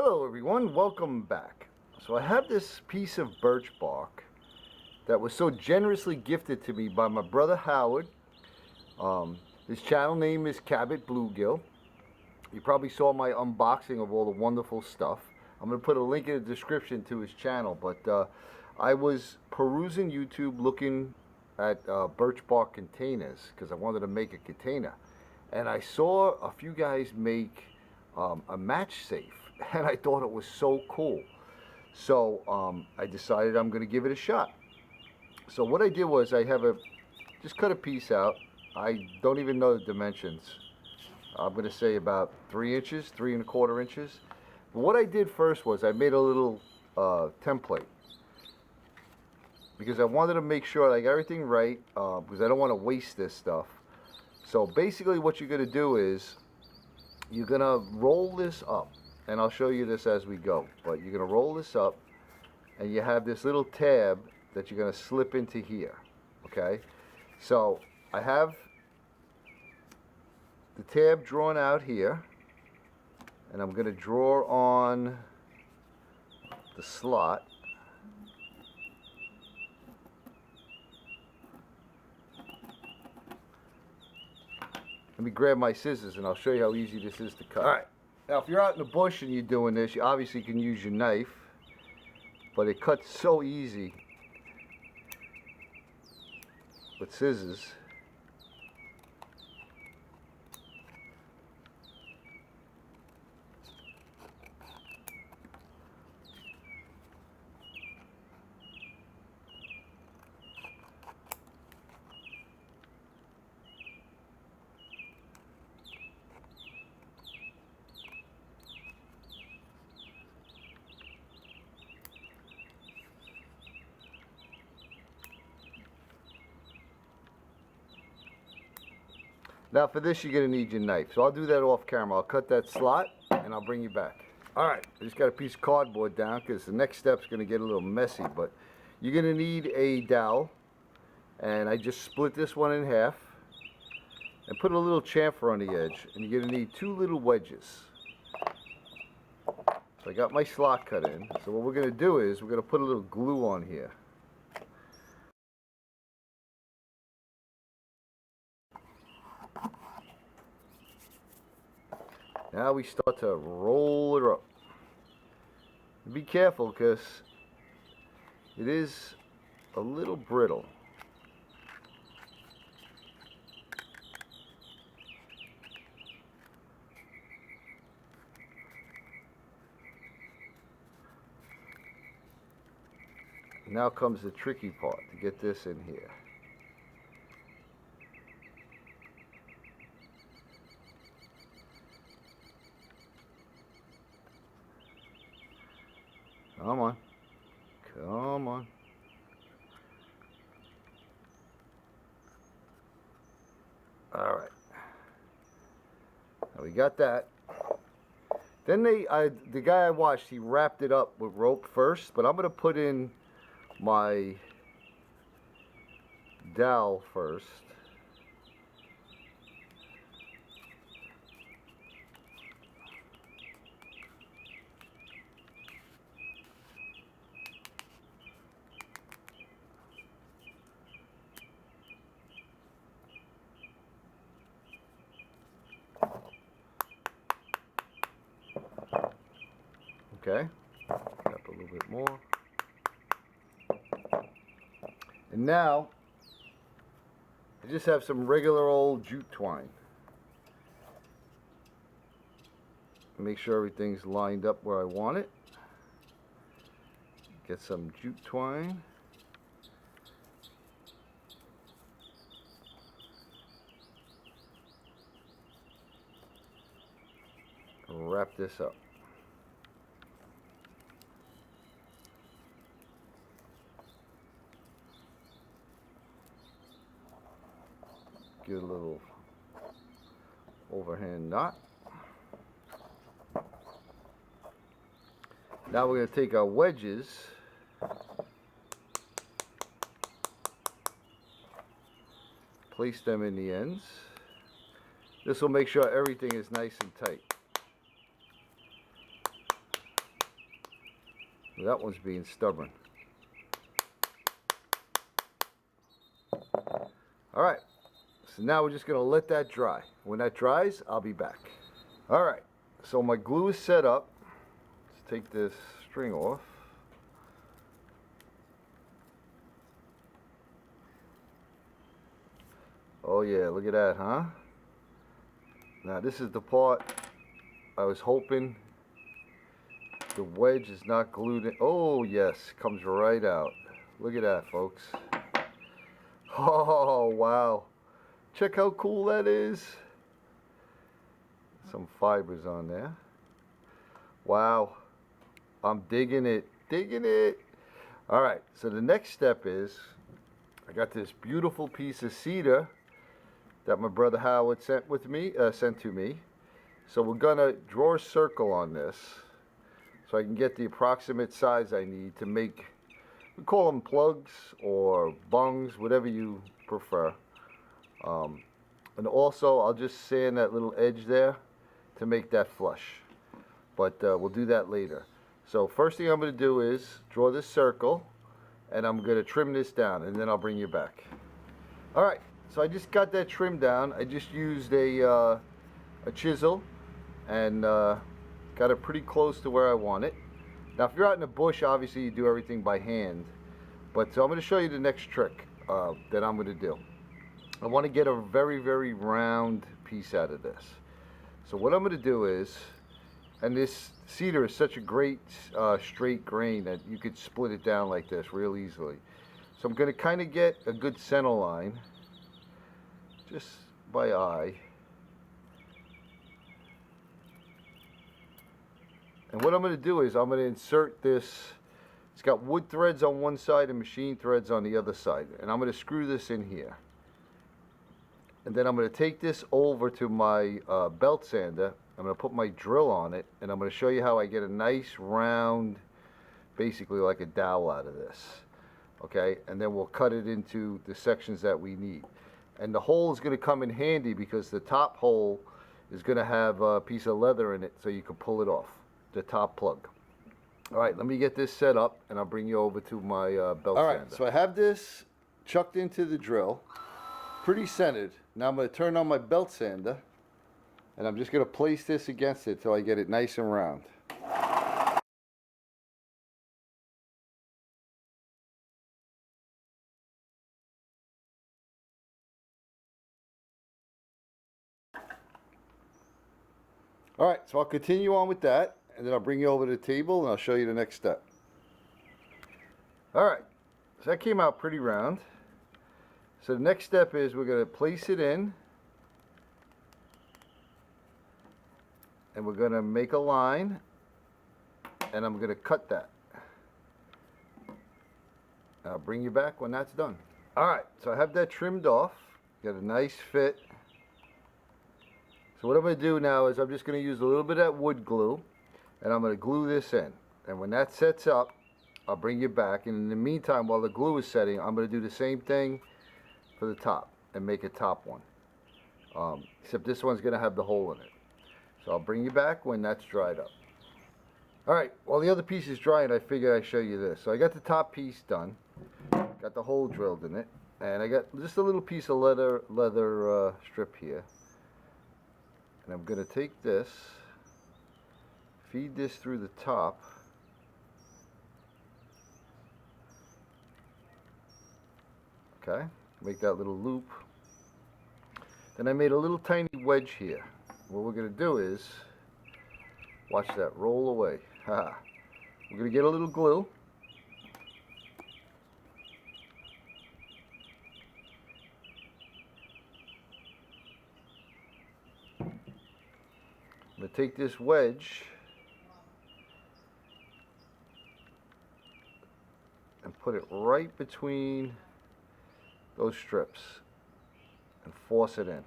Hello everyone, welcome back. So I have this piece of birch bark that was so generously gifted to me by my brother Howard. His channel name is cabotbluegill. You probably saw my unboxing of all the wonderful stuff. I'm going to put a link in the description to his channel, but I was perusing YouTube looking at birch bark containers because I wanted to make a container, and I saw a few guys make a match safe, and I thought it was so cool. So I decided I'm going to give it a shot. So what I did was I just cut a piece out. I don't even know the dimensions. I'm going to say about 3 inches, 3¼ inches. But what I did first was I made a little template, because I wanted to make sure I got everything right, because I don't want to waste this stuff. So basically what you're going to do is you're going to roll this up, and I'll show you this as we go, but you're going to roll this up and you have this little tab that you're going to slip into here. Okay, so I have the tab drawn out here, and I'm going to draw on the slot. Let me grab my scissors and I'll show you how easy this is to cut. Alright, now if you're out in the bush and you're doing this, you obviously can use your knife, but it cuts so easy with scissors. Now for this you're going to need your knife, so I'll do that off camera. I'll cut that slot and I'll bring you back. Alright, I just got a piece of cardboard down because the next step's going to get a little messy, but you're going to need a dowel, and I just split this one in half and put a little chamfer on the edge, and you're going to need 2 little wedges. So I got my slot cut in, so what we're going to do is we're going to put a little glue on here. Now we start to roll it up. Be careful because it is a little brittle. Now comes the tricky part, to get this in here. Come on. Come on. Alright. Now we got that. Then the guy I watched, he wrapped it up with rope first, but I'm going to put in my dowel first. Okay, up a little bit more. And now, I just have some regular old jute twine. Make sure everything's lined up where I want it. Get some jute twine. Wrap this up. Get a little overhand knot. Now we're going to take our wedges, place them in the ends. This will make sure everything is nice and tight. That one's being stubborn. Alright, so now we're just going to let that dry. When that dries, I'll be back. Alright, so my glue is set up. Let's take this string off. Oh yeah, look at that, huh? Now this is the part I was hoping the wedge is not glued in. Oh yes, comes right out. Look at that, folks. Oh wow. Check how cool that is. Some fibers on there. Wow. I'm digging it. Digging it. Alright, so the next step is I got this beautiful piece of cedar that my brother Howard sent to me. So we're gonna draw a circle on this so I can get the approximate size I need to make, we call them plugs or bungs, whatever you prefer. And also I'll just sand that little edge there to make that flush. But we'll do that later. So first thing I'm going to do is draw this circle, and I'm going to trim this down, and then I'll bring you back. Alright, so I just got that trimmed down. I just used a chisel and got it pretty close to where I want it. Now if you're out in the bush, obviously you do everything by hand. But so I'm going to show you the next trick that I'm going to do. I want to get a very, very round piece out of this. So what I'm going to do is, and this cedar is such a great straight grain that you could split it down like this real easily. So I'm going to kind of get a good center line just by eye. And what I'm going to do is I'm going to insert this. It's got wood threads on one side and machine threads on the other side. And I'm going to screw this in here. And then I'm going to take this over to my belt sander. I'm going to put my drill on it, and I'm going to show you how I get a nice round, basically like a dowel out of this. Okay, and then we'll cut it into the sections that we need. And the hole is going to come in handy because the top hole is going to have a piece of leather in it so you can pull it off, the top plug. Alright, let me get this set up and I'll bring you over to my belt sander. Alright, so I have this chucked into the drill, pretty centered. Now I'm going to turn on my belt sander, and I'm just going to place this against it till I get it nice and round. Alright, so I'll continue on with that, and then I'll bring you over to the table and I'll show you the next step. Alright, so that came out pretty round. So the next step is we're going to place it in, and we're going to make a line, and I'm going to cut that. I'll bring you back when that's done. Alright, so I have that trimmed off, got a nice fit. So what I'm going to do now is I'm just going to use a little bit of that wood glue, and I'm going to glue this in. And when that sets up, I'll bring you back. And in the meantime, while the glue is setting, I'm going to do the same thing for the top and make a top one. Except this one's going to have the hole in it. So I'll bring you back when that's dried up. Alright, while the other piece is drying, I figured I'd show you this. So I got the top piece done. Got the hole drilled in it. And I got just a little piece of leather strip here. And I'm going to take this, feed this through the top. Okay, make that little loop. Then I made a little tiny wedge here. What we're going to do is, watch that roll away. We're going to get a little glue. I'm going to take this wedge and put it right between those strips and force it in.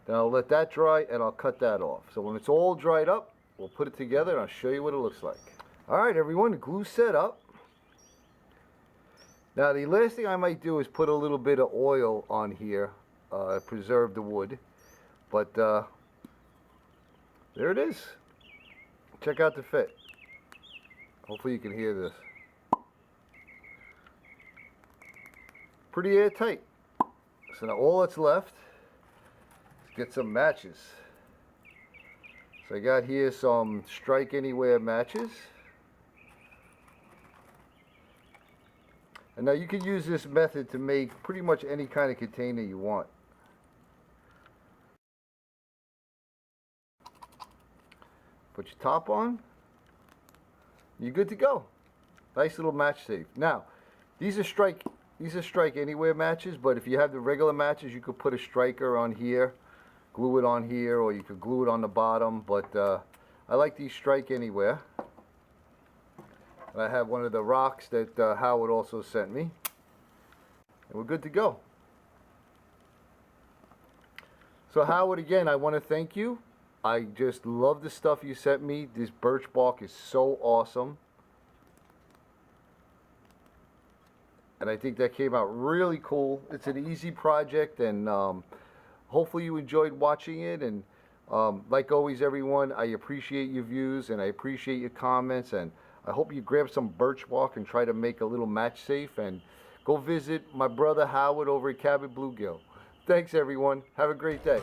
Then I'll let that dry and I'll cut that off. So when it's all dried up, we'll put it together and I'll show you what it looks like. Alright everyone, the glue's set up. Now the last thing I might do is put a little bit of oil on here, preserve the wood. But there it is. Check out the fit. Hopefully you can hear this. Pretty airtight. So now all that's left is get some matches. So I got here some Strike Anywhere matches. And now you can use this method to make pretty much any kind of container you want. Put your top on. You're good to go. Nice little match safe. Now, these are Strike Anywhere matches, but if you have the regular matches, you could put a striker on here, glue it on here, or you could glue it on the bottom. But I like these Strike Anywhere. And I have one of the rocks that Howard also sent me, and we're good to go. So Howard, again, I want to thank you. I just love the stuff you sent me. This birch bark is so awesome. And I think that came out really cool. It's an easy project, and hopefully you enjoyed watching it. And like always, everyone, I appreciate your views and I appreciate your comments. And I hope you grab some birch bark and try to make a little match safe. And go visit my brother Howard over at Cabot Bluegill. Thanks, everyone. Have a great day.